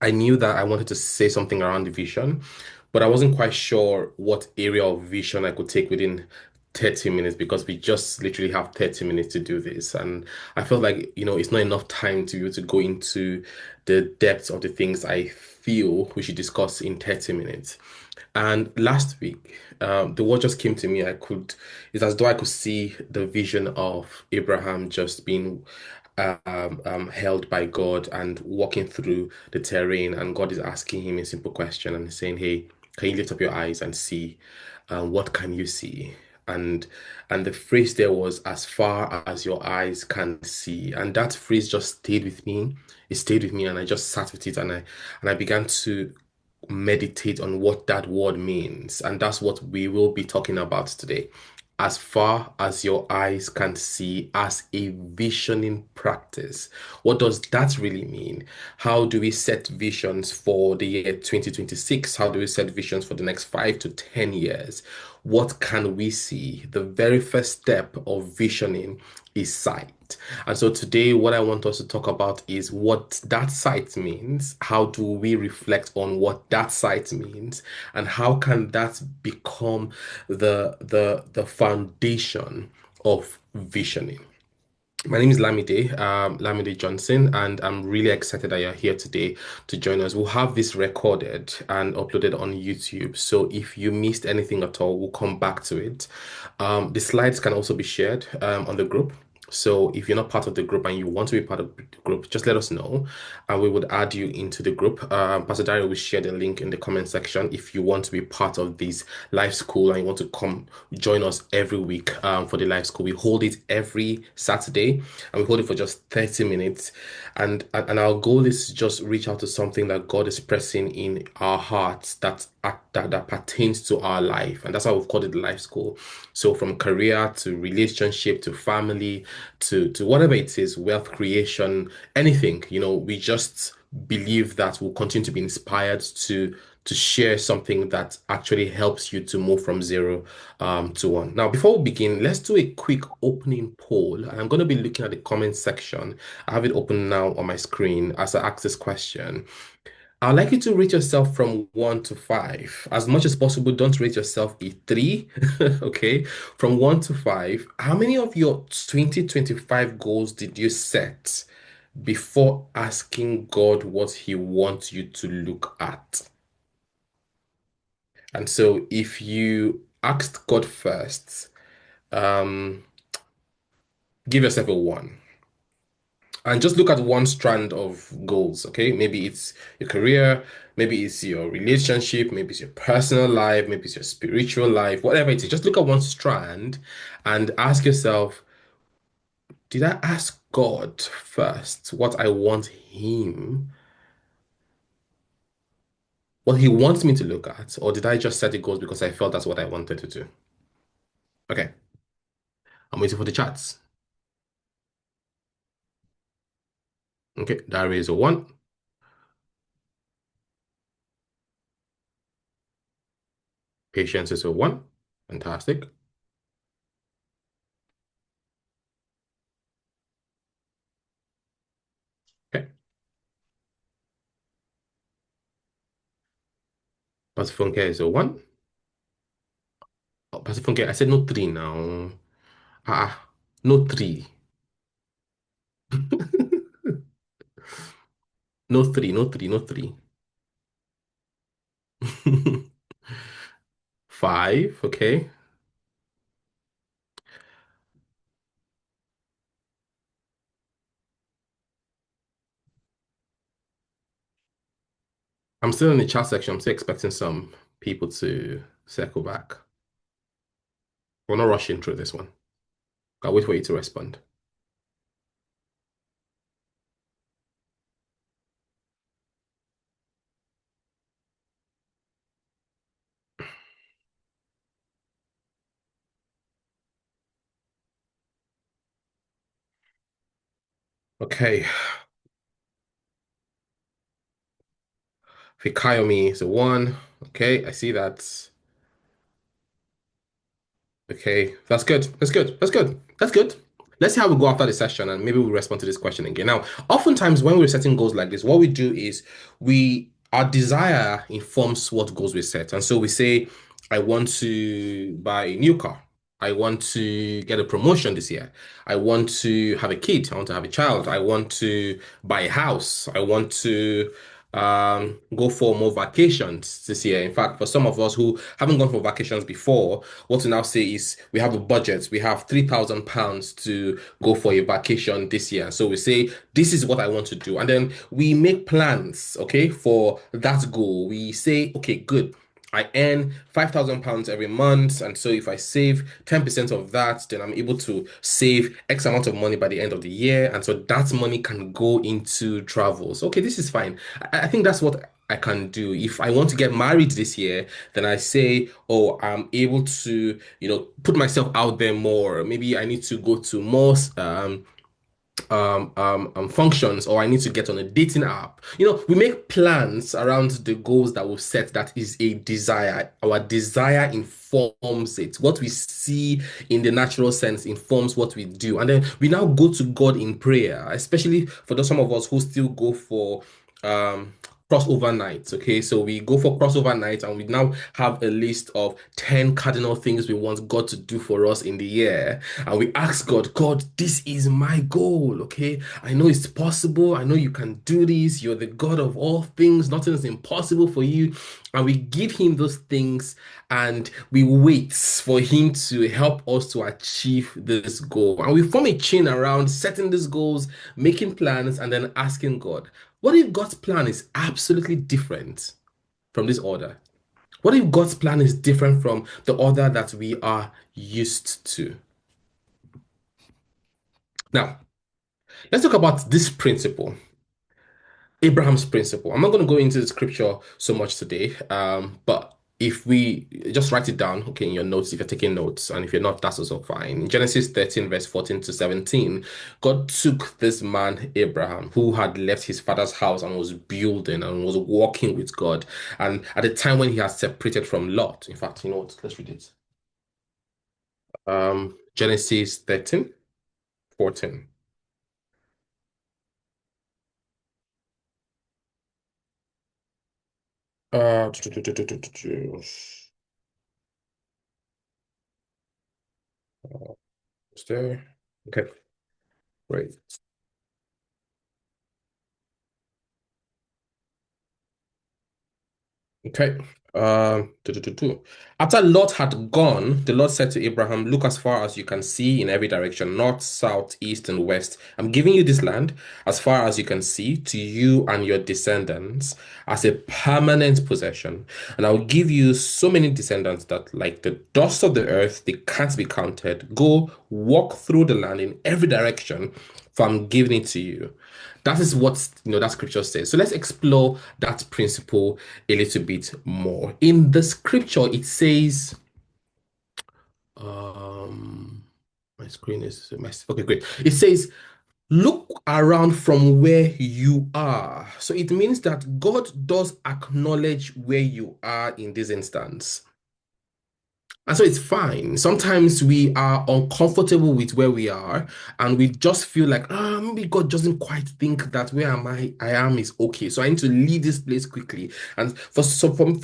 I knew that I wanted to say something around the vision, but I wasn't quite sure what area of vision I could take within 30 minutes because we just literally have 30 minutes to do this. And I felt like, it's not enough time to be able to go into the depths of the things I feel we should discuss in 30 minutes. And last week, the word just came to me. It's as though I could see the vision of Abraham just being held by God and walking through the terrain. And God is asking him a simple question and saying, "Hey, can you lift up your eyes and see? What can you see?" And and the phrase there was, "As far as your eyes can see." And that phrase just stayed with me. It stayed with me, and I just sat with it, and I began to meditate on what that word means. And that's what we will be talking about today. As far as your eyes can see, as a visioning practice. What does that really mean? How do we set visions for the year 2026? How do we set visions for the next 5 to 10 years? What can we see? The very first step of visioning is sight. And so today, what I want us to talk about is what that sight means. How do we reflect on what that sight means? And how can that become the foundation of visioning? My name is Lamide Johnson, and I'm really excited that you're here today to join us. We'll have this recorded and uploaded on YouTube. So if you missed anything at all, we'll come back to it. The slides can also be shared on the group. So if you're not part of the group and you want to be part of the group, just let us know and we would add you into the group. Pastor Dario will share the link in the comment section if you want to be part of this live school and you want to come join us every week for the live school. We hold it every Saturday and we hold it for just 30 minutes. And our goal is to just reach out to something that God is pressing in our hearts that pertains to our life. And that's why we've called it the life school. So from career to relationship to family to whatever it is, wealth creation, anything, we just believe that we'll continue to be inspired to share something that actually helps you to move from zero to one. Now, before we begin, let's do a quick opening poll. And I'm going to be looking at the comment section. I have it open now on my screen as I ask this question. I'd like you to rate yourself from 1 to 5. As much as possible, don't rate yourself a 3. Okay. From 1 to 5, how many of your 2025 goals did you set before asking God what He wants you to look at? And so if you asked God first, um, give yourself a 1. And just look at one strand of goals, okay? Maybe it's your career, maybe it's your relationship, maybe it's your personal life, maybe it's your spiritual life, whatever it is. Just look at one strand and ask yourself, did I ask God first what I want what He wants me to look at, or did I just set the goals because I felt that's what I wanted to do? Okay, I'm waiting for the chats. Okay, diary is a 1. Patience is a 1. Fantastic. Okay, Pacifunke is a 1. Oh, Pacifunke, I said no 3 now. No 3. No 3, no 3, no 3. 5, okay. I'm still in the chat section. I'm still expecting some people to circle back. We're not rushing through this one. I'll wait for you to respond. Okay. Fikayomi is a 1. Okay, I see that. Okay, that's good. That's good. That's good. That's good. Let's see how we go after the session and maybe we'll respond to this question again. Now, oftentimes when we're setting goals like this, what we do is our desire informs what goals we set. And so we say, I want to buy a new car. I want to get a promotion this year. I want to have a kid. I want to have a child. I want to buy a house. I want to go for more vacations this year. In fact, for some of us who haven't gone for vacations before, what we now say is we have a budget. We have £3,000 to go for a vacation this year. So we say, this is what I want to do. And then we make plans, okay, for that goal. We say, okay, good. I earn £5,000 every month. And so if I save 10% of that, then I'm able to save X amount of money by the end of the year. And so that money can go into travels. Okay, this is fine. I think that's what I can do. If I want to get married this year, then I say, oh, I'm able to, put myself out there more. Maybe I need to go to more functions, or I need to get on a dating app. We make plans around the goals that we've set. That is a desire. Our desire informs it. What we see in the natural sense informs what we do. And then we now go to God in prayer, especially for those some of us who still go for um crossover nights. Okay, so we go for crossover nights and we now have a list of 10 cardinal things we want God to do for us in the year, and we ask God, God, this is my goal. Okay, I know it's possible. I know you can do this. You're the God of all things. Nothing is impossible for you. And we give him those things and we wait for him to help us to achieve this goal. And we form a chain around setting these goals, making plans, and then asking God, what if God's plan is absolutely different from this order? What if God's plan is different from the order that we are used to? Now, let's talk about this principle, Abraham's principle. I'm not going to go into the scripture so much today, but if we just write it down, okay, in your notes, if you're taking notes, and if you're not, that's also fine. In Genesis 13, verse 14 to 17, God took this man, Abraham, who had left his father's house and was building and was walking with God. And at the time when he had separated from Lot, in fact, you know what? Let's read it. Genesis 13, 14. Uh, is there? Okay, great. Okay. After Lot had gone, the Lord said to Abraham, look as far as you can see in every direction, north, south, east, and west. I'm giving you this land as far as you can see to you and your descendants as a permanent possession. And I'll give you so many descendants that, like the dust of the earth, they can't be counted. Go walk through the land in every direction, for I'm giving it to you. That is what that scripture says. So let's explore that principle a little bit more. In the scripture, it says, my screen is a mess. Okay, great. It says, look around from where you are. So it means that God does acknowledge where you are in this instance. And so it's fine. Sometimes we are uncomfortable with where we are, and we just feel like, maybe God doesn't quite think that where I am is okay. So I need to leave this place quickly. And for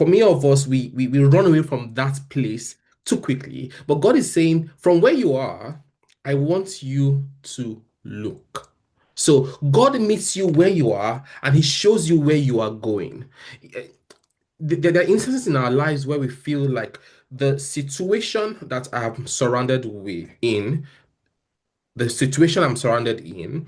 many of us, we run away from that place too quickly. But God is saying, from where you are, I want you to look. So God meets you where you are, and He shows you where you are going. There are instances in our lives where we feel like the situation that I'm surrounded with in, the situation I'm surrounded in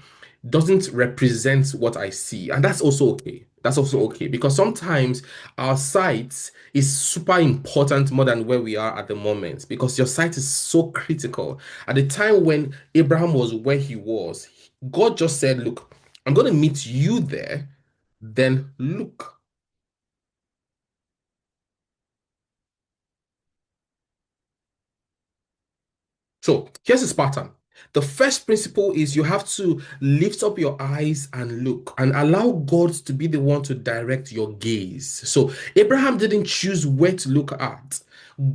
doesn't represent what I see. And that's also okay. That's also okay because sometimes our sight is super important more than where we are at the moment because your sight is so critical. At the time when Abraham was where he was, God just said, look, I'm going to meet you there, then look. So here's this pattern. The first principle is you have to lift up your eyes and look and allow God to be the one to direct your gaze. So Abraham didn't choose where to look at.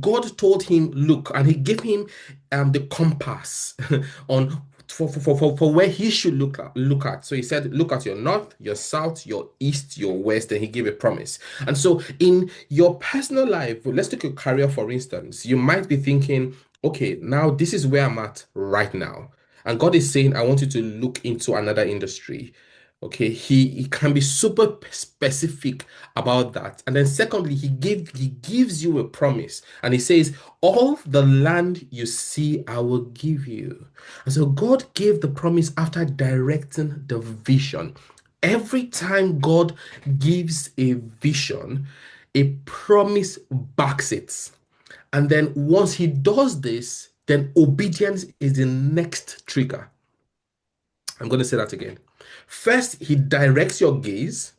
God told him, look, and he gave him the compass on for where he should look at. So he said, look at your north, your south, your east, your west, and he gave a promise. And so in your personal life, let's take your career for instance. You might be thinking, okay, now this is where I'm at right now. And God is saying, I want you to look into another industry. Okay, he can be super specific about that. And then secondly, he gives you a promise. And he says, all the land you see, I will give you. And so God gave the promise after directing the vision. Every time God gives a vision, a promise backs it. And then once he does this, then obedience is the next trigger. I'm going to say that again. First, he directs your gaze.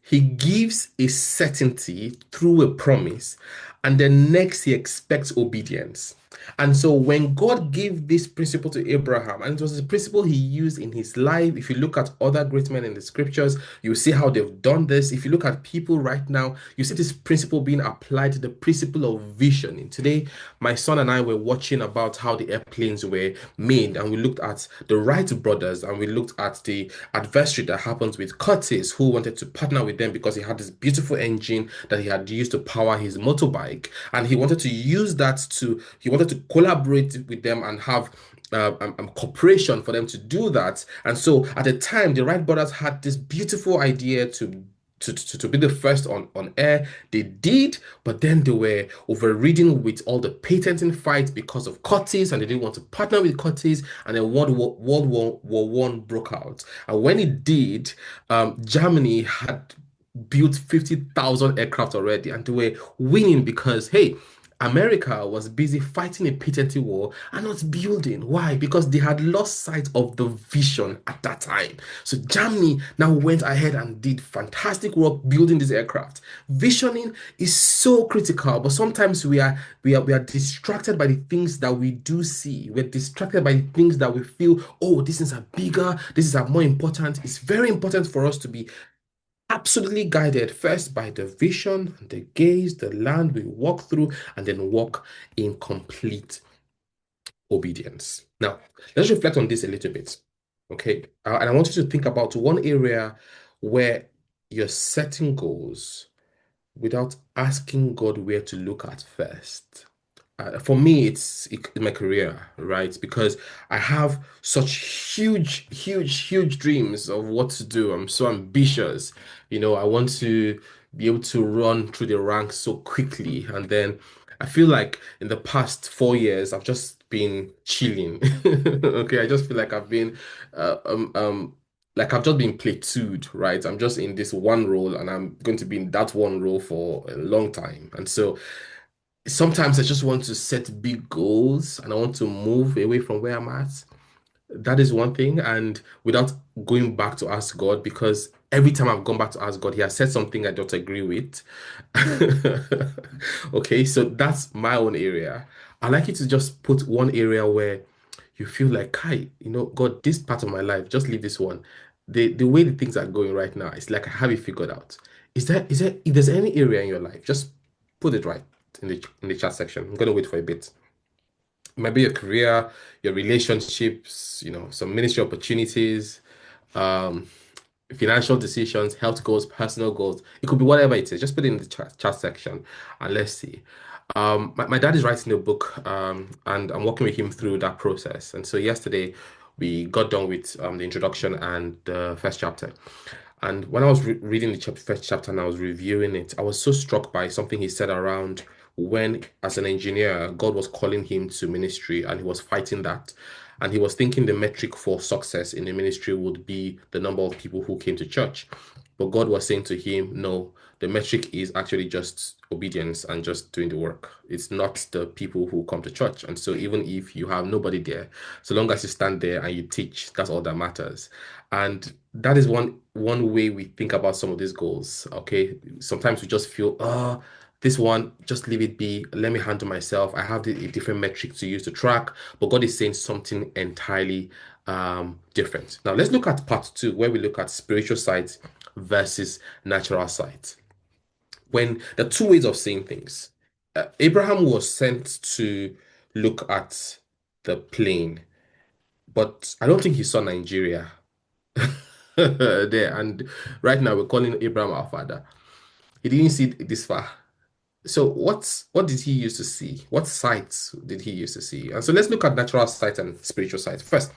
He gives a certainty through a promise, and then next he expects obedience. And so when God gave this principle to Abraham, and it was a principle he used in his life, if you look at other great men in the scriptures, you see how they've done this. If you look at people right now, you see this principle being applied to the principle of visioning. Today, my son and I were watching about how the airplanes were made, and we looked at the Wright brothers, and we looked at the adversary that happens with Curtis, who wanted to partner with them because he had this beautiful engine that he had used to power his motorbike, and he wanted to use that he wanted to collaborate with them and have cooperation for them to do that. And so at the time, the Wright brothers had this beautiful idea to be the first on air. They did, but then they were overridden with all the patenting fights because of Curtis, and they didn't want to partner with Curtis. And then World War One broke out. And when it did, Germany had built 50,000 aircraft already, and they were winning because, hey, America was busy fighting a patented war and not building. Why? Because they had lost sight of the vision at that time. So Germany now went ahead and did fantastic work building this aircraft. Visioning is so critical, but sometimes we are distracted by the things that we do see. We're distracted by the things that we feel, oh, these things are bigger, this is more important. It's very important for us to be absolutely guided first by the vision, the gaze, the land we walk through, and then walk in complete obedience. Now, let's reflect on this a little bit. Okay. And I want you to think about one area where you're setting goals without asking God where to look at first. For me, it's my career, right? Because I have such huge dreams of what to do. I'm so ambitious. I want to be able to run through the ranks so quickly. And then I feel like in the past 4 years, I've just been chilling. Okay, I just feel like uh, um, um, I've just been plateaued, right? I'm just in this one role, and I'm going to be in that one role for a long time. And so sometimes I just want to set big goals and I want to move away from where I'm at. That is one thing. And without going back to ask God, because every time I've gone back to ask God, He has said something I don't agree with. Okay, so that's my own area. I like you to just put one area where you feel like, Kai, God, this part of my life, just leave this one. The way the things are going right now, it's like I have it figured out. If there's any area in your life, just put it right in the chat section. I'm gonna wait for a bit. It might be your career, your relationships, some ministry opportunities, um, financial decisions, health goals, personal goals. It could be whatever it is. Just put it in the chat section and let's see. My dad is writing a book, and I'm working with him through that process. And so yesterday we got done with the introduction and the first chapter. And when I was reading the first chapter and I was reviewing it, I was so struck by something he said around when, as an engineer, God was calling him to ministry and he was fighting that. And he was thinking the metric for success in the ministry would be the number of people who came to church. But God was saying to him, no, the metric is actually just obedience and just doing the work. It's not the people who come to church. And so even if you have nobody there, so long as you stand there and you teach, that's all that matters. And that is one way we think about some of these goals. Okay. Sometimes we just feel, this one, just leave it be. Let me handle myself. I have a different metric to use to track, but God is saying something entirely different. Now let's look at part two, where we look at spiritual sides versus natural sides. When the two ways of seeing things, Abraham was sent to look at the plain, but I don't think he saw Nigeria there. And right now we're calling Abraham our father. He didn't see it this far. So what did he used to see? What sights did he used to see? And so let's look at natural sight and spiritual sight. First,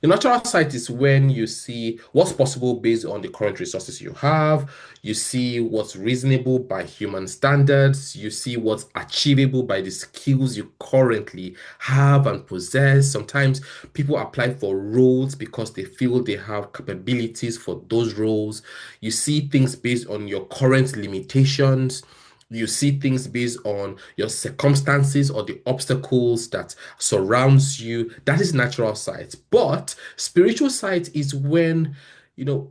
the natural sight is when you see what's possible based on the current resources you have. You see what's reasonable by human standards. You see what's achievable by the skills you currently have and possess. Sometimes people apply for roles because they feel they have capabilities for those roles. You see things based on your current limitations. You see things based on your circumstances or the obstacles that surrounds you. That is natural sight. But spiritual sight is when, you know,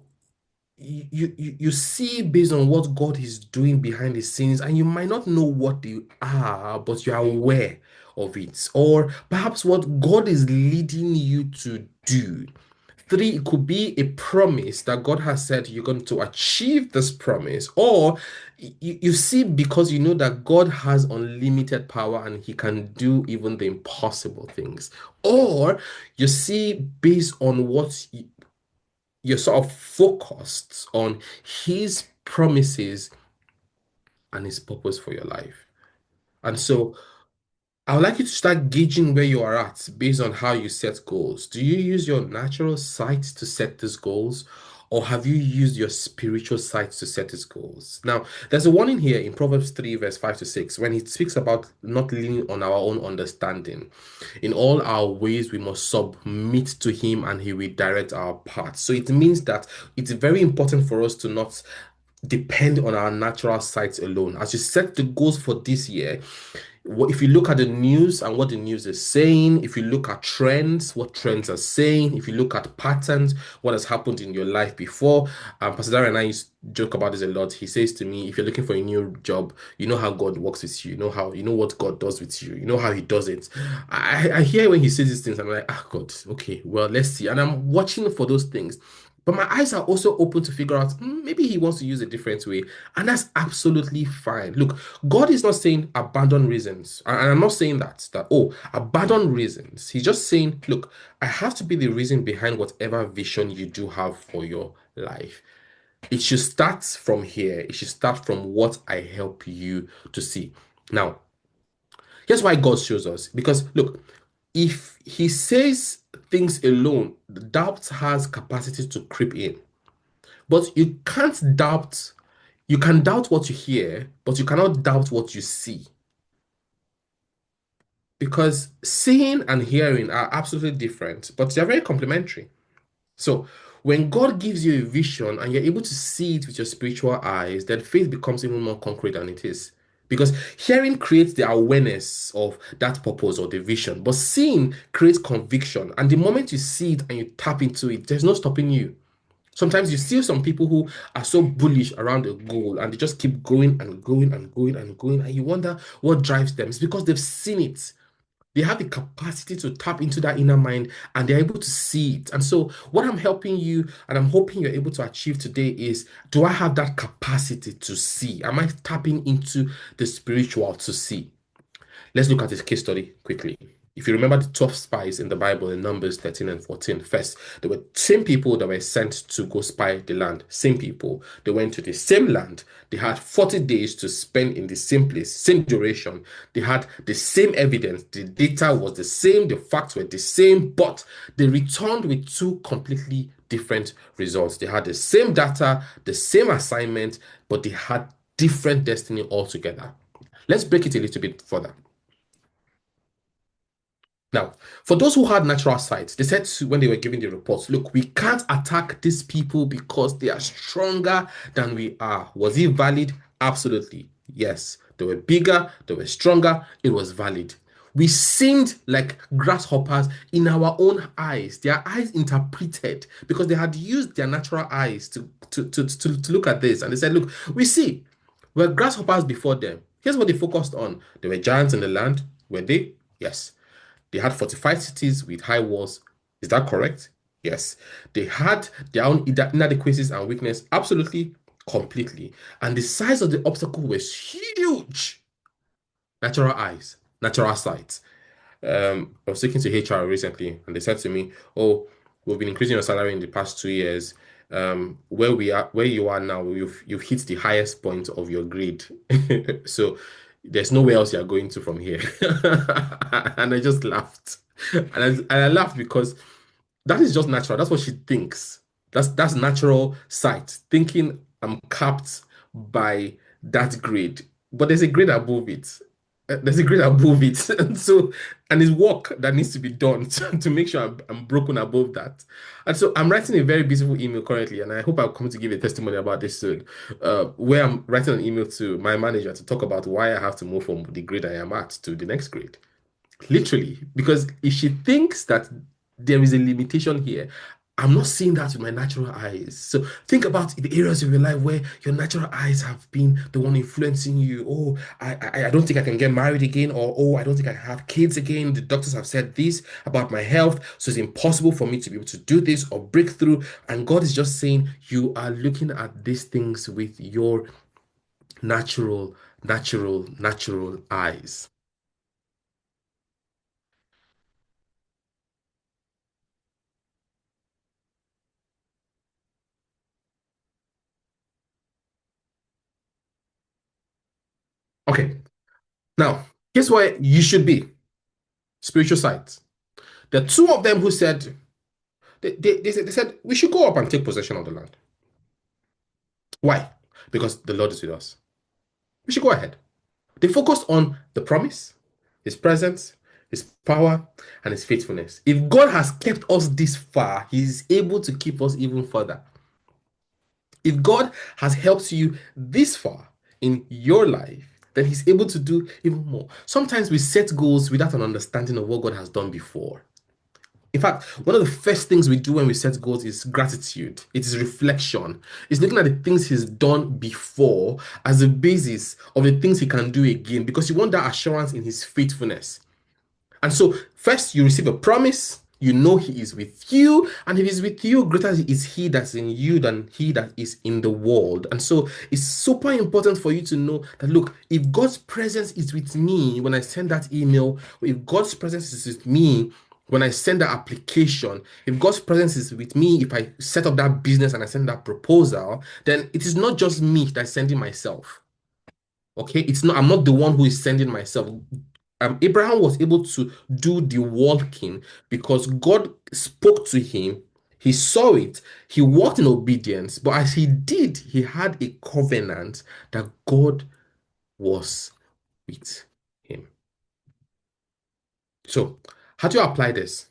you see based on what God is doing behind the scenes, and you might not know what they are, but you are aware of it, or perhaps what God is leading you to do. Three, it could be a promise that God has said you're going to achieve this promise, or you see because you know that God has unlimited power and He can do even the impossible things, or you see based on what you're sort of focused on His promises and His purpose for your life. And so I would like you to start gauging where you are at based on how you set goals. Do you use your natural sight to set these goals, or have you used your spiritual sight to set these goals? Now, there's a warning here in Proverbs 3, verse 5 to 6, when he speaks about not leaning on our own understanding. In all our ways, we must submit to him and he will direct our paths. So it means that it's very important for us to not depend on our natural sight alone. As you set the goals for this year, if you look at the news and what the news is saying, if you look at trends, what trends are saying, if you look at patterns, what has happened in your life before, Pastor Darren and I used to joke about this a lot. He says to me, if you're looking for a new job, you know how God works with you, you know what God does with you, you know how He does it. I hear when He says these things, I'm like, ah, God, okay, well, let's see. And I'm watching for those things. But my eyes are also open to figure out maybe He wants to use a different way. And that's absolutely fine. Look, God is not saying abandon reasons. And I'm not saying that, oh, abandon reasons. He's just saying, look, I have to be the reason behind whatever vision you do have for your life. It should start from here. It should start from what I help you to see. Now, here's why God shows us. Because look, if He says things alone, doubt has capacity to creep in. But you can't doubt, you can doubt what you hear, but you cannot doubt what you see. Because seeing and hearing are absolutely different, but they're very complementary. So when God gives you a vision and you're able to see it with your spiritual eyes, then faith becomes even more concrete than it is. Because hearing creates the awareness of that purpose or the vision, but seeing creates conviction. And the moment you see it and you tap into it, there's no stopping you. Sometimes you see some people who are so bullish around a goal and they just keep going and going and going and going, and you wonder what drives them. It's because they've seen it. They have the capacity to tap into that inner mind and they're able to see it. And so, what I'm helping you and I'm hoping you're able to achieve today is, do I have that capacity to see? Am I tapping into the spiritual to see? Let's look at this case study quickly. If you remember the 12 spies in the Bible in Numbers 13 and 14, first, they were same people that were sent to go spy the land. Same people. They went to the same land. They had 40 days to spend in the same place, same duration. They had the same evidence. The data was the same. The facts were the same, but they returned with two completely different results. They had the same data, the same assignment, but they had different destiny altogether. Let's break it a little bit further. Now, for those who had natural sight, they said when they were giving the reports, look, we can't attack these people because they are stronger than we are. Was it valid? Absolutely. Yes. They were bigger, they were stronger, it was valid. We seemed like grasshoppers in our own eyes. Their eyes interpreted because they had used their natural eyes to look at this. And they said, look, we see, we're grasshoppers before them. Here's what they focused on. There were giants in the land. Were they? Yes. They had fortified cities with high walls. Is that correct? Yes. They had their own inadequacies and weakness. Absolutely, completely. And the size of the obstacle was huge. Natural eyes, natural sight. I was speaking to HR recently, and they said to me, "Oh, we've been increasing your salary in the past 2 years. Where you are now, you've hit the highest point of your grade. So there's nowhere else you're going to from here." And I just laughed. And I laughed because that is just natural. That's what she thinks. That's natural sight. Thinking I'm capped by that grade. But there's a grade above it. There's a grade above it. And it's work that needs to be done to make sure I'm broken above that. And so I'm writing a very beautiful email currently, and I hope I'll come to give a testimony about this soon, where I'm writing an email to my manager to talk about why I have to move from the grade I am at to the next grade. Literally, because if she thinks that there is a limitation here, I'm not seeing that with my natural eyes. So think about the areas of your life where your natural eyes have been the one influencing you. Oh, I don't think I can get married again, or oh, I don't think I can have kids again. The doctors have said this about my health, so it's impossible for me to be able to do this or break through. And God is just saying, you are looking at these things with your natural eyes. Okay, now, guess where you should be? Spiritual sight. There are two of them who said, they said, we should go up and take possession of the land. Why? Because the Lord is with us. We should go ahead. They focused on the promise, His presence, His power, and His faithfulness. If God has kept us this far, He is able to keep us even further. If God has helped you this far in your life, then He's able to do even more. Sometimes we set goals without an understanding of what God has done before. In fact, one of the first things we do when we set goals is gratitude. It is reflection. It's looking at the things he's done before as a basis of the things he can do again because you want that assurance in his faithfulness. And so, first, you receive a promise. You know he is with you, and if he's with you, greater is he that's in you than he that is in the world. And so, it's super important for you to know that look, if God's presence is with me when I send that email, or if God's presence is with me when I send that application, if God's presence is with me, if I set up that business and I send that proposal, then it is not just me that's sending myself. Okay, it's not, I'm not the one who is sending myself. Abraham was able to do the walking because God spoke to him. He saw it. He walked in obedience. But as he did, he had a covenant that God was with him. So, how do you apply this?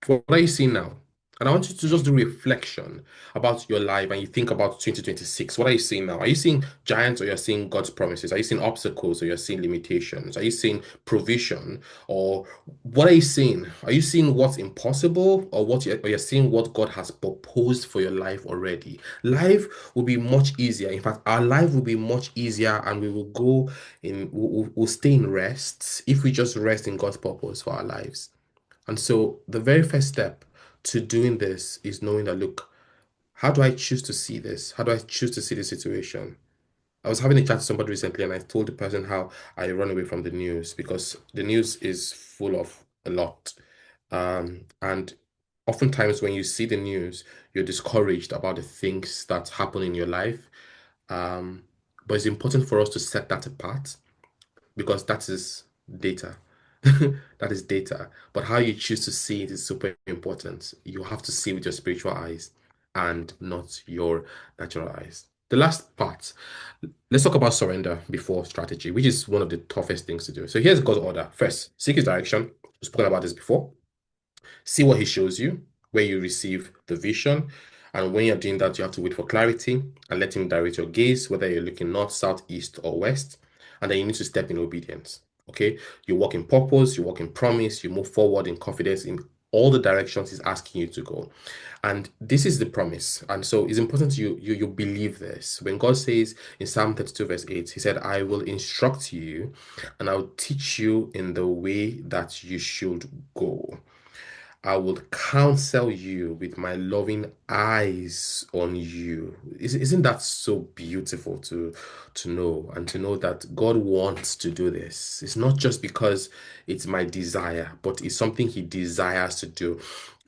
What are you seeing now? And I want you to just do reflection about your life and you think about 2026. What are you seeing now? Are you seeing giants or you're seeing God's promises? Are you seeing obstacles or you're seeing limitations? Are you seeing provision or what are you seeing? Are you seeing what's impossible or or you're seeing what God has proposed for your life already? Life will be much easier. In fact, our life will be much easier and we will go in, we'll stay in rest if we just rest in God's purpose for our lives. And so the very first step to doing this is knowing that, look, how do I choose to see this? How do I choose to see the situation? I was having a chat to somebody recently and I told the person how I run away from the news because the news is full of a lot. And oftentimes when you see the news, you're discouraged about the things that happen in your life. Um, but it's important for us to set that apart because that is data. That is data. But how you choose to see it is super important. You have to see with your spiritual eyes and not your natural eyes. The last part, let's talk about surrender before strategy, which is one of the toughest things to do. So here's God's order. First, seek his direction. We've spoken about this before. See what he shows you, where you receive the vision. And when you're doing that, you have to wait for clarity and let him direct your gaze, whether you're looking north, south, east, or west. And then you need to step in obedience. Okay. You walk in purpose, you walk in promise, you move forward in confidence in all the directions he's asking you to go. And this is the promise. And so it's important you believe this. When God says in Psalm 32, verse 8, he said, I will instruct you and I'll teach you in the way that you should go. I would counsel you with my loving eyes on you. Isn't that so beautiful to know and to know that God wants to do this? It's not just because it's my desire, but it's something He desires to do.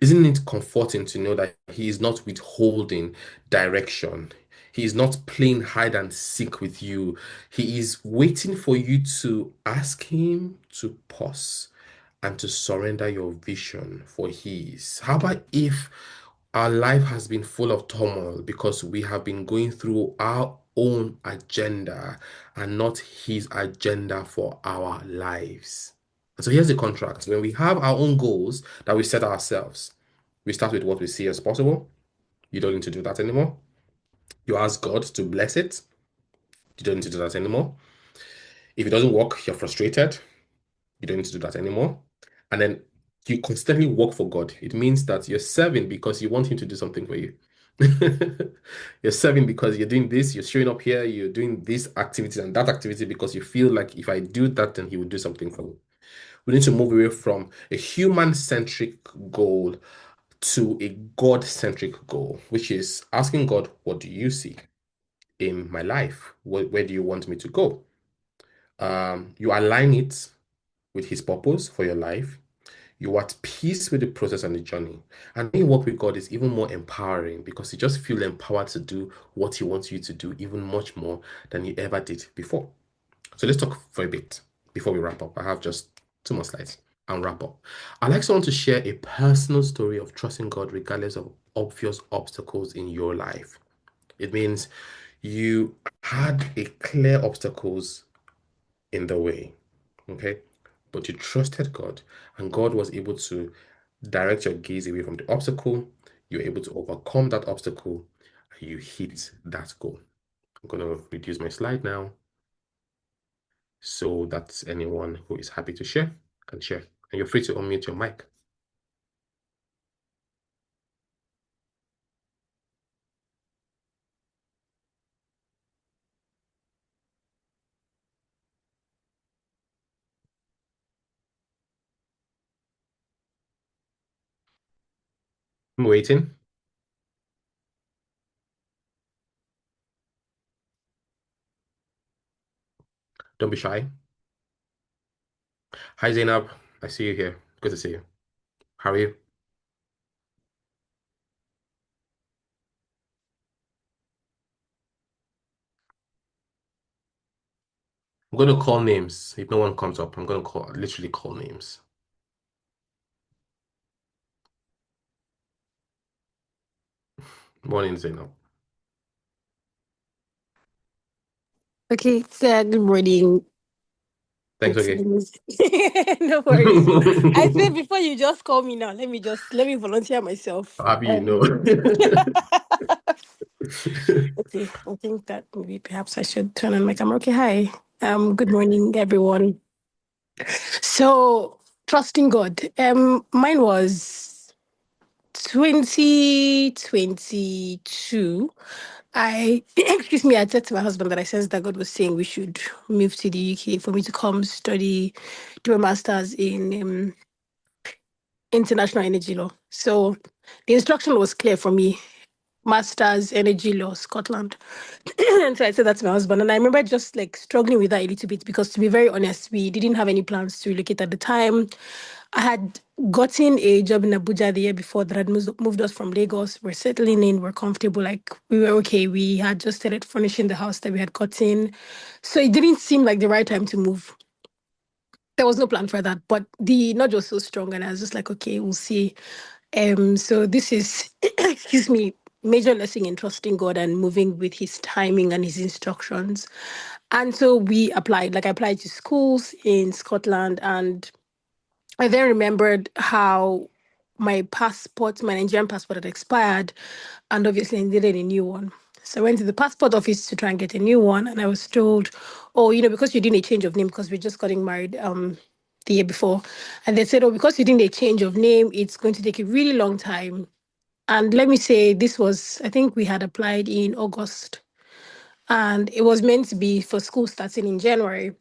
Isn't it comforting to know that He is not withholding direction? He is not playing hide and seek with you. He is waiting for you to ask Him to pause and to surrender your vision for His. How about if our life has been full of turmoil because we have been going through our own agenda and not His agenda for our lives? And so here's the contract. When we have our own goals that we set ourselves, we start with what we see as possible. You don't need to do that anymore. You ask God to bless it. You don't need to do that anymore. If it doesn't work, you're frustrated. You don't need to do that anymore. And then you constantly work for God. It means that you're serving because you want Him to do something for you. You're serving because you're doing this, you're showing up here, you're doing this activity and that activity because you feel like if I do that, then He will do something for me. We need to move away from a human-centric goal to a God-centric goal, which is asking God, what do you see in my life? Where do you want me to go? You align it with His purpose for your life. You're at peace with the process and the journey. And when you work with God, it's even more empowering because you just feel empowered to do what He wants you to do, even much more than you ever did before. So let's talk for a bit before we wrap up. I have just two more slides and wrap up. I'd like someone to share a personal story of trusting God regardless of obvious obstacles in your life. It means you had a clear obstacles in the way. Okay. But you trusted God, and God was able to direct your gaze away from the obstacle. You're able to overcome that obstacle, and you hit that goal. I'm going to reduce my slide now so that anyone who is happy to share can share. And you're free to unmute your mic. I'm waiting. Don't be shy. Hi, Zainab. I see you here. Good to see you. How are you? I'm going to call names. If no one comes up, I'm going to literally call names. Morning, Zainab. Okay, so good morning. Thanks, It's okay. no worries. I said before you just call me now, let me volunteer myself. Happy you know. Okay, I think that maybe perhaps I should turn on my camera. Okay, hi. Good morning, everyone. So trusting God. Mine was 2022. I excuse me, I said to my husband that I sensed that God was saying we should move to the UK for me to come study, do a master's in international energy law. So the instruction was clear for me. Master's energy law, Scotland. And so I said that to my husband. And I remember just like struggling with that a little bit because to be very honest, we didn't have any plans to relocate at the time. I had gotten a job in Abuja the year before that had moved us from Lagos. We're settling in, we're comfortable, like we were okay. We had just started furnishing the house that we had gotten. So it didn't seem like the right time to move. There was no plan for that, but the nudge was so strong, and I was just like, okay, we'll see. So this is, excuse me, major lesson in trusting God and moving with His timing and His instructions. And so we applied, like I applied to schools in Scotland, and I then remembered how my passport, my Nigerian passport had expired, and obviously I needed a new one. So I went to the passport office to try and get a new one, and I was told, "Oh, because you're doing a change of name because we just getting married the year before," and they said, "Oh, because you're doing a change of name, it's going to take a really long time." And let me say, this was I think we had applied in August, and it was meant to be for school starting in January.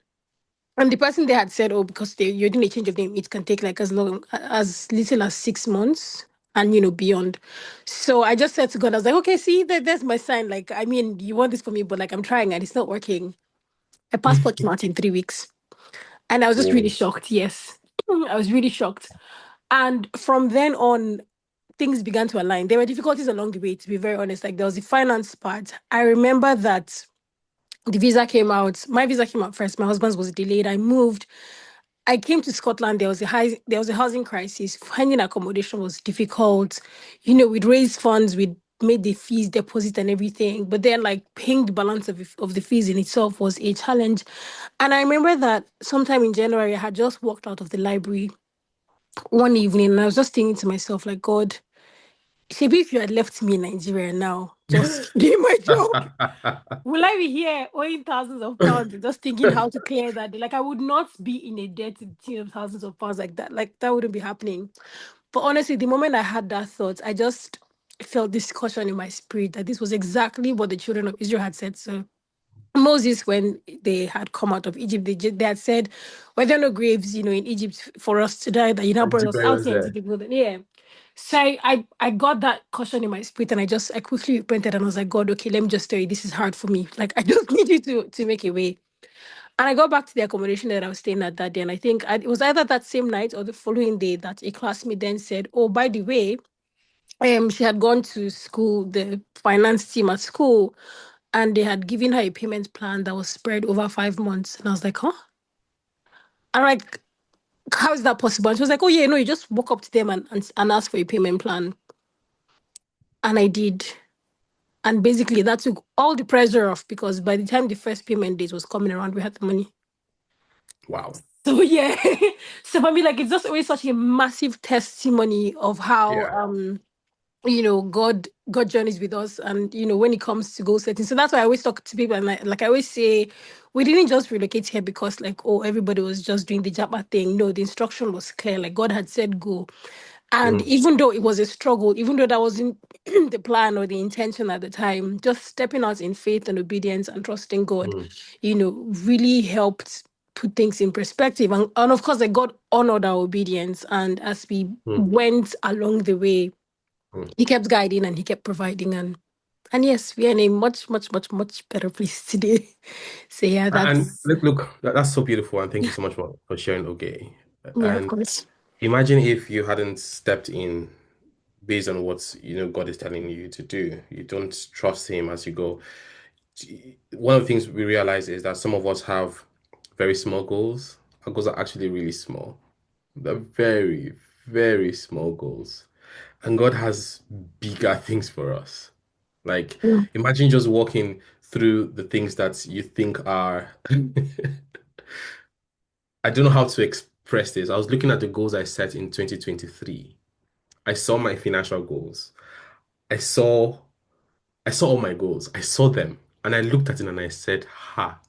And the person they had said, oh, because you're doing a change of name, it can take like as little as 6 months and beyond. So I just said to God, I was like, okay, see, there's my sign. Like, I mean, you want this for me, but like I'm trying and it's not working. My passport came out in 3 weeks. And I was just really Whoa. shocked. Yes. I was really shocked. And from then on, things began to align. There were difficulties along the way, to be very honest. Like there was the finance part. I remember that the visa came out. My visa came out first. My husband's was delayed. I moved. I came to Scotland. There was a housing crisis. Finding accommodation was difficult. We'd raised funds, we'd made the fees deposit and everything, but then like paying the balance of the fees in itself was a challenge. And I remember that sometime in January, I had just walked out of the library one evening, and I was just thinking to myself, like, God, maybe if you had left me in Nigeria now, just doing my job, will I be here owing thousands of pounds and just thinking how to clear that day? Like I would not be in a debt to the tune of thousands of pounds like that. Like that wouldn't be happening. But honestly, the moment I had that thought, I just felt this caution in my spirit that this was exactly what the children of Israel had said. So Moses, when they had come out of Egypt, they had said, "Were there no graves, in Egypt for us to die? That you now brought Empty us out burials here into there. the wilderness." Yeah. So I got that caution in my spirit, and I quickly repented, and I was like, God, okay, let me just tell you, this is hard for me. Like I just need you to make a way. And I got back to the accommodation that I was staying at that day, and I think it was either that same night or the following day that a classmate then said, "Oh, by the way, she had gone to school, the finance team at school, and they had given her a payment plan that was spread over 5 months." And I was like, huh? I'm like, how is that possible? And she was like, oh, yeah, no, you just walk up to them and ask for a payment plan. And I did. And basically, that took all the pressure off because by the time the first payment date was coming around, we had the money. Wow. So, yeah. So, for me, like, it's just always such a massive testimony of how Yeah. God journeys with us, and when it comes to goal setting. So that's why I always talk to people, and I always say, we didn't just relocate here because like, oh, everybody was just doing the Japa thing. No, the instruction was clear. Like God had said go. And Mm, even though it was a struggle, even though that wasn't the plan or the intention at the time, just stepping out in faith and obedience and trusting God, mm, really helped put things in perspective. And of course, like God honored our obedience. And as we mm, went along the way, mm. he kept guiding and he kept providing, and yes, we are in a much, much, much, much better place today. So yeah, And that's look, that's so beautiful. And thank you so much for sharing, okay. yeah, of And course. imagine if you hadn't stepped in based on what God is telling you to do. You don't trust Him as you go. One of the things we realize is that some of us have very small goals. Our goals are actually really small. They're very, very small goals. And God has bigger things for us. Like, Mm. imagine just walking through the things that you think are, I don't know how to express this. I was looking at the goals I set in 2023. I saw my financial goals. I saw I saw all my goals. I saw them and I looked at it and I said, ha,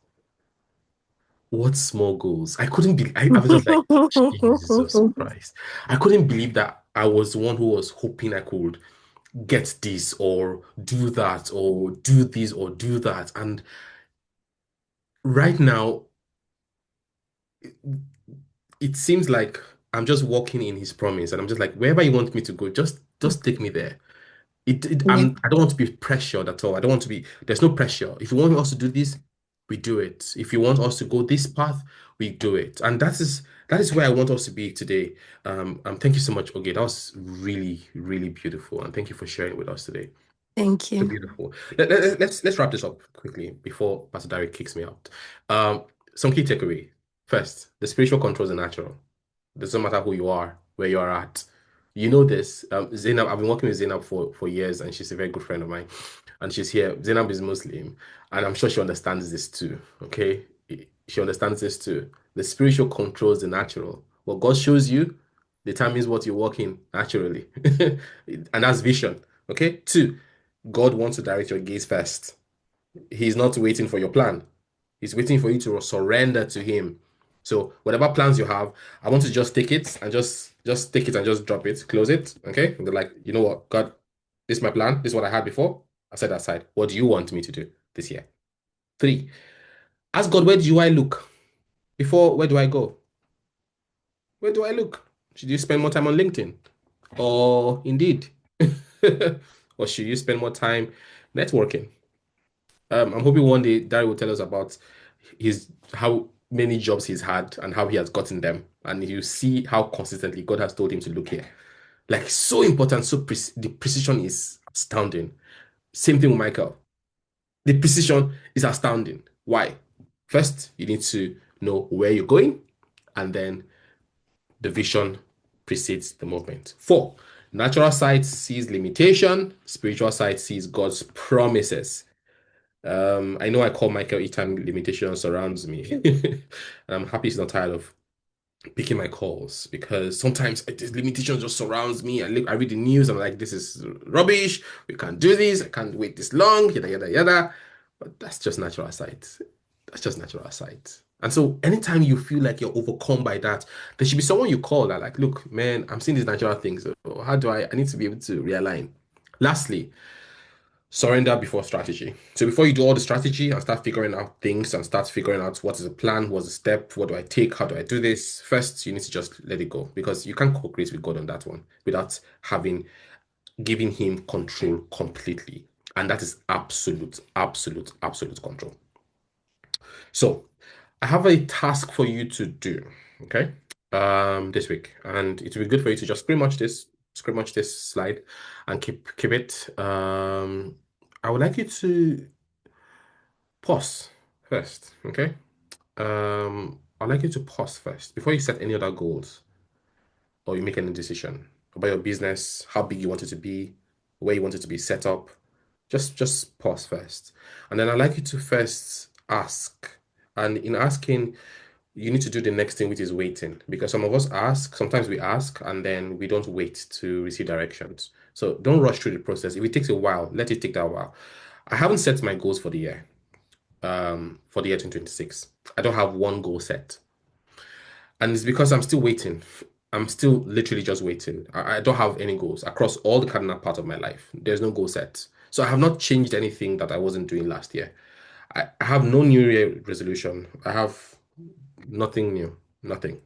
what small goals? I couldn't believe I was just like, Jesus Christ. I couldn't believe that I was the one who was hoping I could get this or do that or do this or do that. And right now, it seems like I'm just walking in his promise and I'm just like, wherever you want me to go, just take me there. Yeah, I don't want to be pressured at all. I don't want to be, there's no pressure. If you want us to do this, we do it. If you want us to go this path, we do it. And that is where I want us to be today. Thank you so much, Oge. That was really, really beautiful. And thank you for sharing with us today. thank So you. beautiful. Let's wrap this up quickly before Pastor Derek kicks me out. Um, some key takeaway. First, the spiritual controls are natural. Doesn't matter who you are, where you are at. You know this. Zainab, I've been working with Zainab for years, and she's a very good friend of mine. And she's here. Zainab is Muslim, and I'm sure she understands this too. Okay, she understands this too. The spiritual controls the natural. What God shows you determines what you walk in naturally, and that's vision. Okay. Two, God wants to direct your gaze first. He's not waiting for your plan. He's waiting for you to surrender to him. So whatever plans you have, I want to just take it and just take it and just drop it, close it. Okay. And they're like, you know what, God, this is my plan. This is what I had before. I set that aside. What do you want me to do this year? Three, ask God, where do I look? Before, where do I go? Where do I look? Should you spend more time on LinkedIn? Or Indeed? Or should you spend more time networking? I'm hoping one day Darry will tell us about his how many jobs he's had and how he has gotten them. And you see how consistently God has told him to look here. Like so important, the precision is astounding. Same thing with Michael. The precision is astounding. Why? First, you need to know where you're going, and then the vision precedes the movement. Four, natural sight sees limitation, spiritual sight sees God's promises. I know I call Michael each time limitation surrounds me. And I'm happy he's not tired of picking my calls because sometimes this limitation just surrounds me. I read the news, I'm like, this is rubbish. We can't do this. I can't wait this long, yada, yada, yada. But that's just natural sight. That's just natural sight. And so anytime you feel like you're overcome by that, there should be someone you call that, like, look, man, I'm seeing these natural things. So how do I need to be able to realign. Lastly, surrender before strategy. So before you do all the strategy and start figuring out things and start figuring out what is the plan, what's the step, what do I take, how do I do this, first you need to just let it go because you can't co-create with God on that one without having giving him control completely. And that is absolute, absolute, absolute control. So I have a task for you to do, okay? This week. And it will be good for you to just screen match this slide and keep it. I would like you to pause first, okay? I'd like you to pause first before you set any other goals or you make any decision about your business, how big you want it to be, where you want it to be set up. Just pause first. And then I'd like you to first ask. And in asking, you need to do the next thing, which is waiting. Because some of us ask, sometimes we ask, and then we don't wait to receive directions. So don't rush through the process. If it takes a while, let it take that while. I haven't set my goals for the year 2026. I don't have one goal set. And it's because I'm still waiting. I'm still literally just waiting. I don't have any goals across all the cardinal part of my life. There's no goal set. So I have not changed anything that I wasn't doing last year. I have no New Year resolution. I have nothing new. Nothing.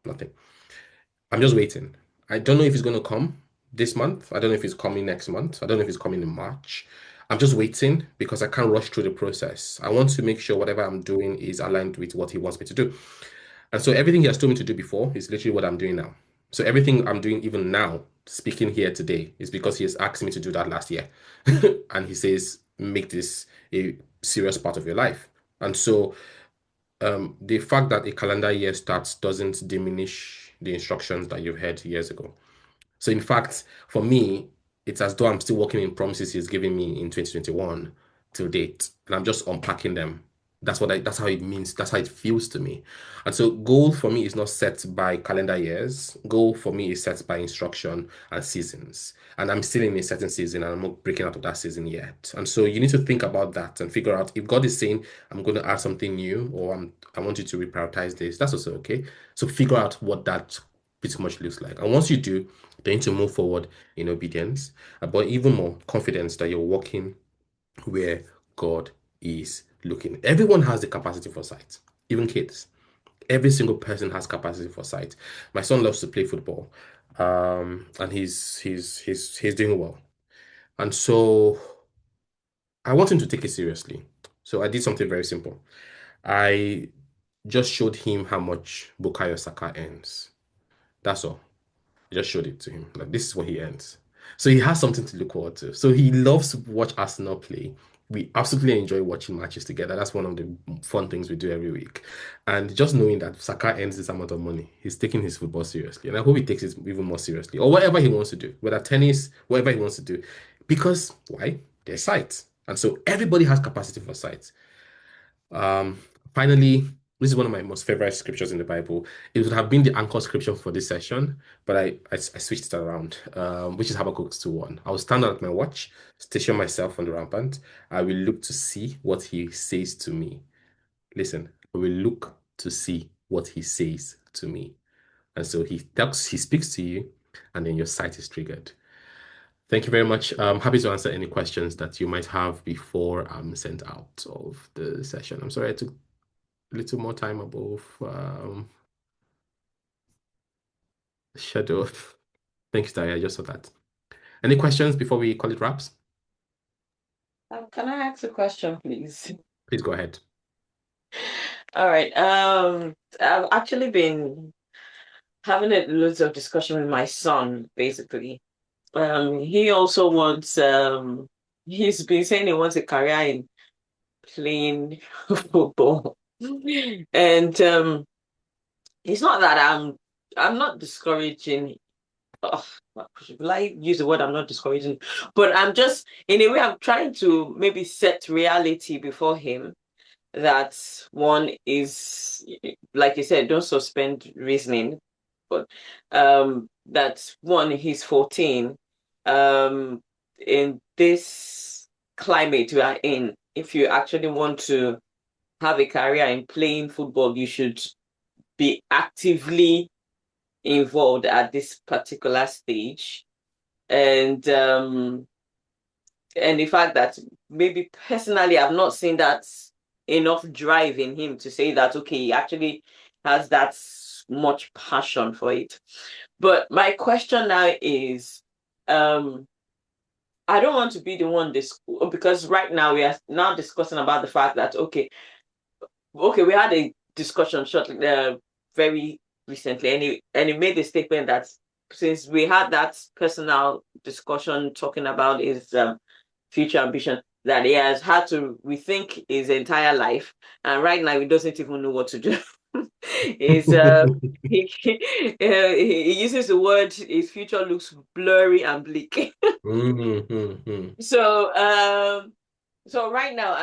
Nothing. I'm just waiting. I don't know if it's going to come this month. I don't know if it's coming next month. I don't know if it's coming in March. I'm just waiting because I can't rush through the process. I want to make sure whatever I'm doing is aligned with what he wants me to do. And so everything he has told me to do before is literally what I'm doing now. So everything I'm doing even now, speaking here today, is because he has asked me to do that last year. And he says, make this a serious part of your life. And so the fact that a calendar year starts doesn't diminish the instructions that you've heard years ago. So in fact, for me, it's as though I'm still working in promises he's given me in 2021 till date, and I'm just unpacking them. That's how it means, that's how it feels to me. And so goal for me is not set by calendar years. Goal for me is set by instruction and seasons. And I'm still in a certain season and I'm not breaking out of that season yet. And so you need to think about that and figure out if God is saying, I'm going to add something new or I want you to reprioritize this, that's also okay. So figure out what that pretty much looks like. And once you do, then you need to move forward in obedience, but even more confidence that you're walking where God is looking. Everyone has the capacity for sight, even kids. Every single person has capacity for sight. My son loves to play football, and he's doing well. And so I want him to take it seriously. So I did something very simple. I just showed him how much Bukayo Saka earns. That's all. I just showed it to him. Like this is what he earns. So he has something to look forward to. So he loves to watch Arsenal play. We absolutely enjoy watching matches together. That's one of the fun things we do every week. And just knowing that Saka earns this amount of money, he's taking his football seriously. And I hope he takes it even more seriously. Or whatever he wants to do, whether tennis, whatever he wants to do. Because why? There's sight. And so everybody has capacity for sight. Um, Finally, this is one of my most favorite scriptures in the Bible. It would have been the anchor scripture for this session, but I switched it around, which is Habakkuk 2:1. I will stand at my watch, station myself on the rampart. I will look to see what he says to me. Listen, I will look to see what he says to me. And so he speaks to you, and then your sight is triggered. Thank you very much. I'm happy to answer any questions that you might have before I'm sent out of the session. I'm sorry I took a little more time above schedule. Thanks, Dari. I just saw that. Any questions before we call it wraps? Can I ask a question, please? Please go ahead. All right. I've actually been having loads of discussion with my son, basically. He also wants, he's been saying he wants a career in playing football. And it's not that I'm not discouraging. Oh, will I use the word I'm not discouraging? But I'm just, in a way, I'm trying to maybe set reality before him that one is, like you said, don't suspend reasoning, but that one, he's 14. In this climate we are in, if you actually want to have a career in playing football, you should be actively involved at this particular stage. And the fact that maybe personally I've not seen that enough drive in him to say that okay, he actually has that much passion for it. But my question now is, um, I don't want to be the one this because right now we are now discussing about the fact that okay, we had a discussion shortly, very recently, and he made the statement that since we had that personal discussion talking about his future ambition, that he has had to rethink his entire life, and right now he doesn't even know what to do. Is he uses the word his future looks blurry and bleak. Mm-hmm. So so right now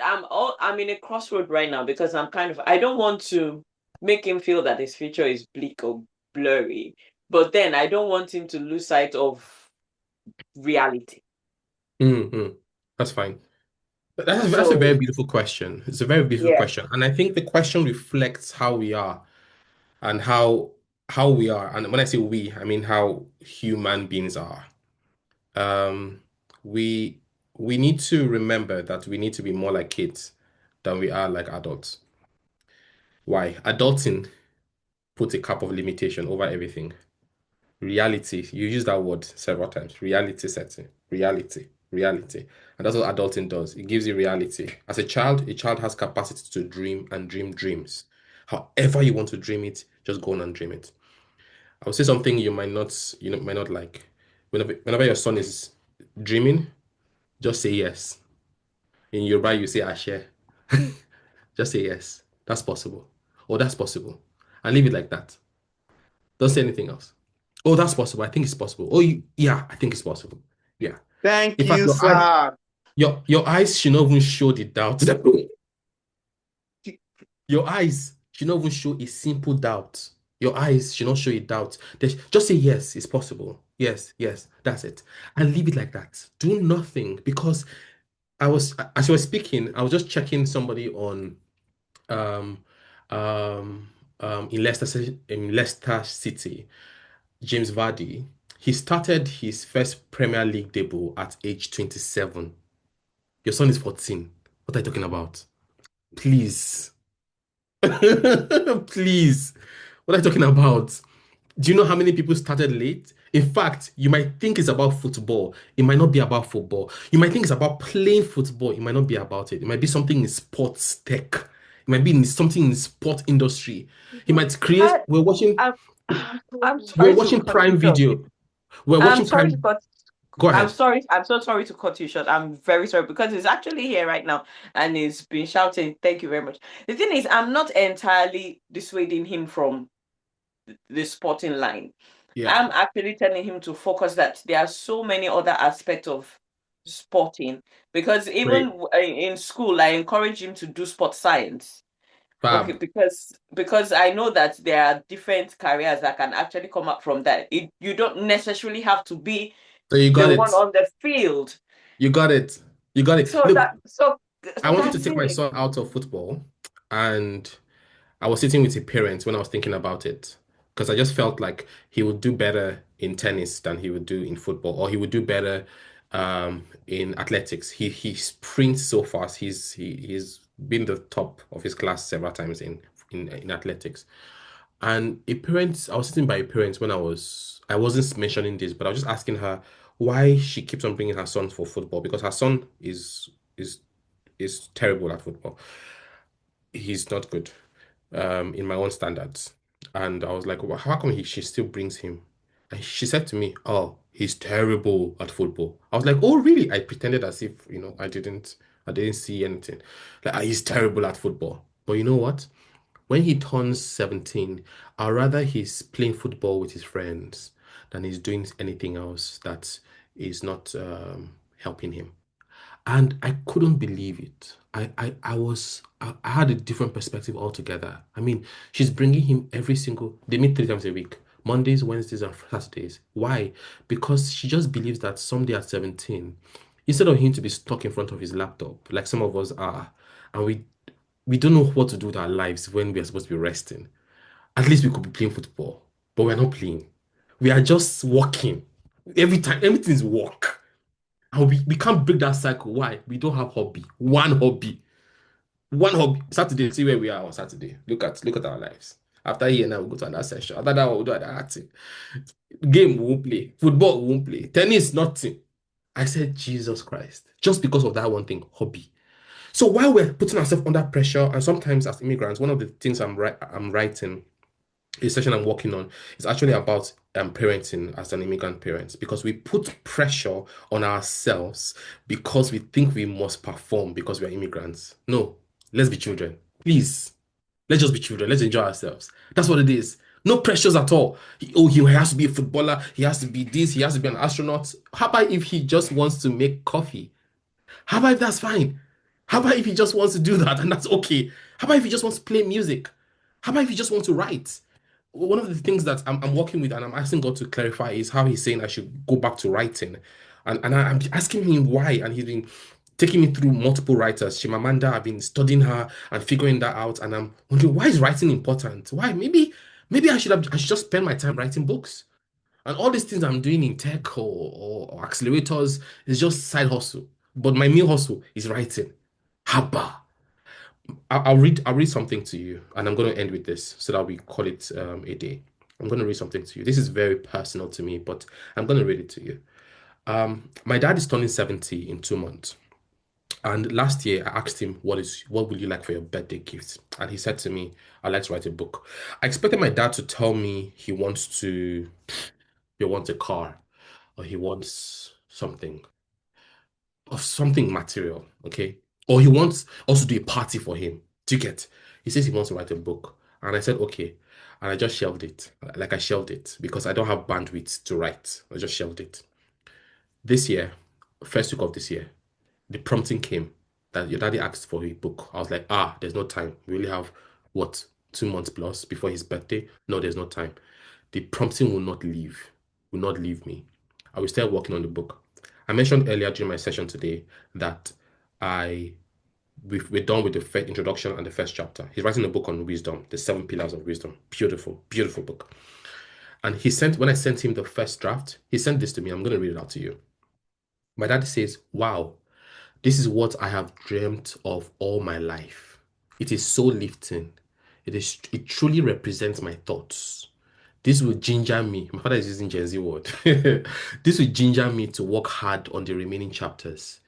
I'm in a crossroad right now because I don't want to make him feel that his future is bleak or blurry, but then I don't want him to lose sight of reality. Mm-hmm. That's fine. But that's a very So beautiful question. It's a very beautiful yeah, question. And I think the question reflects how we are and how we are. And when I say we, I mean how human beings are. Um, we we need to remember that we need to be more like kids than we are like adults. Why? Adulting puts a cap of limitation over everything. Reality, you use that word several times. Reality setting, reality. And that's what adulting does. It gives you reality. As a child has capacity to dream and dream dreams. However you want to dream it, just go on and dream it. I would say something might not like. Whenever your son is dreaming, just say yes. In Yoruba, you say Ashe. Just say yes. That's possible. Or that's possible. And leave it like that. Don't say anything else. Oh, that's possible. I think it's possible. Oh, yeah, I think it's possible. Yeah. Thank In fact, you, sir. your eyes should not even show the doubt. Your eyes should not even show a simple doubt. Your eyes should not show a doubt. Just say yes, it's possible. Yes, yes, that's it. And leave it like that. Do nothing because as you were speaking, I was just checking somebody on um um in Leicester City, James Vardy. He started his first Premier League debut at age 27. Your son is 14. What are you talking about? Please. Please. What are you talking about? Do you know how many people started late? In fact, you might think it's about football. It might not be about football. You might think it's about playing football. It might not be about it. It might be something in sports tech. It might be something in sport industry. He might create. I, I'm, I'm We're sorry to watching cut you Prime short. Video. We're I'm watching sorry to Prime. cut. Go I'm ahead. sorry. I'm so sorry to cut you short. I'm very sorry because he's actually here right now and he's been shouting. Thank you very much. The thing is, I'm not entirely dissuading him from the sporting line. Yeah. I'm actually telling him to focus that there are so many other aspects of sporting because Great. even in school, I encourage him to do sport science. Okay, Fab. because I know that there are different careers that can actually come up from that. You don't necessarily have to be So you got the one it. on the field. You got it. You got it. So Look, that so I so wanted to that's take my it. son out of football, and I was sitting with a parent when I was thinking about it because I just felt like he would do better in tennis than he would do in football, or he would do better in athletics. He sprints so fast. He's been the top of his class several times in athletics. And a parent, I was sitting by a parent when I wasn't mentioning this, but I was just asking her why she keeps on bringing her son for football because her son is is terrible at football. He's not good, in my own standards. And I was like, well, how come she still brings him? And she said to me, oh, he's terrible at football. I was like, oh, really? I pretended as if, I didn't see anything. Like, "Ah, he's terrible at football. But you know what? When he turns 17, I'd rather he's playing football with his friends than he's doing anything else that is not helping him. And I couldn't believe it. I had a different perspective altogether. I mean, she's bringing him they meet 3 times a week, Mondays, Wednesdays, and Saturdays. Why? Because she just believes that someday at 17, instead of him to be stuck in front of his laptop, like some of us are, and we don't know what to do with our lives when we are supposed to be resting. At least we could be playing football, but we're not playing. We are just walking. Every time, everything's work. And we can't break that cycle. Why? We don't have hobby. One hobby. One hobby. Saturday, see where we are on Saturday. Look at our lives. After here now, we'll go to another session. After that, we'll do another acting. Game, we won't play. Football, we won't play. Tennis, nothing. I said, Jesus Christ. Just because of that one thing, hobby. So while we're putting ourselves under pressure, and sometimes as immigrants, one of the things I'm writing a session I'm working on is actually about parenting as an immigrant parent because we put pressure on ourselves because we think we must perform because we are immigrants. No, let's be children. Please, let's just be children. Let's enjoy ourselves. That's what it is. No pressures at all. He has to be a footballer. He has to be this. He has to be an astronaut. How about if he just wants to make coffee? How about if that's fine? How about if he just wants to do that and that's okay? How about if he just wants to play music? How about if he just wants to write? One of the things that I'm working with and I'm asking God to clarify is how he's saying I should go back to writing. I'm asking him why. And he's been taking me through multiple writers. Chimamanda, I've been studying her and figuring that out. And I'm wondering, why is writing important? Why? Maybe I should just spend my time writing books. And all these things I'm doing in tech or accelerators is just side hustle. But my main hustle is writing. Haba. I'll read something to you, and I'm going to end with this so that we call it a day. I'm going to read something to you. This is very personal to me, but I'm going to read it to you. My dad is turning 70 in 2 months. And last year I asked him what would you like for your birthday gift? And he said to me, I'd like to write a book. I expected my dad to tell me he wants a car or he wants something material, okay? Or he wants us to do a party for him. Do you get? He says he wants to write a book. And I said, okay. And I just shelved it. Like I shelved it because I don't have bandwidth to write. I just shelved it. This year, first week of this year, the prompting came that your daddy asked for a book. I was like, there's no time. We really have what, 2 months plus before his birthday? No, there's no time. The prompting will not leave me. I will start working on the book. I mentioned earlier during my session today that I we're done with the first introduction and the first chapter. He's writing a book on wisdom, the 7 pillars of wisdom. Beautiful, beautiful book. And when I sent him the first draft, he sent this to me. I'm going to read it out to you. My dad says, wow, this is what I have dreamt of all my life. It is so lifting. It truly represents my thoughts. This will ginger me. My father is using Gen Z word. This will ginger me to work hard on the remaining chapters.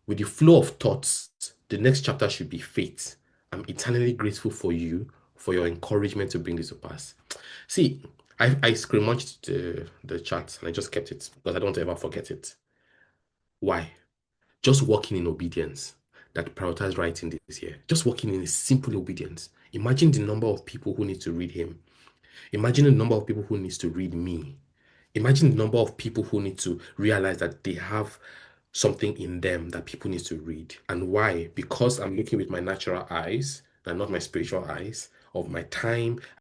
With the flow of thoughts, the next chapter should be faith. I'm eternally grateful for you, for your encouragement to bring this to pass. See, I screamed the chat and I just kept it because I don't want to ever forget it. Why? Just walking in obedience that prioritize writing this year. Just walking in a simple obedience. Imagine the number of people who need to read him. Imagine the number of people who needs to read me. Imagine the number of people who need to realize that they have something in them that people need to read. And why? Because I'm looking with my natural eyes and not my spiritual eyes of my time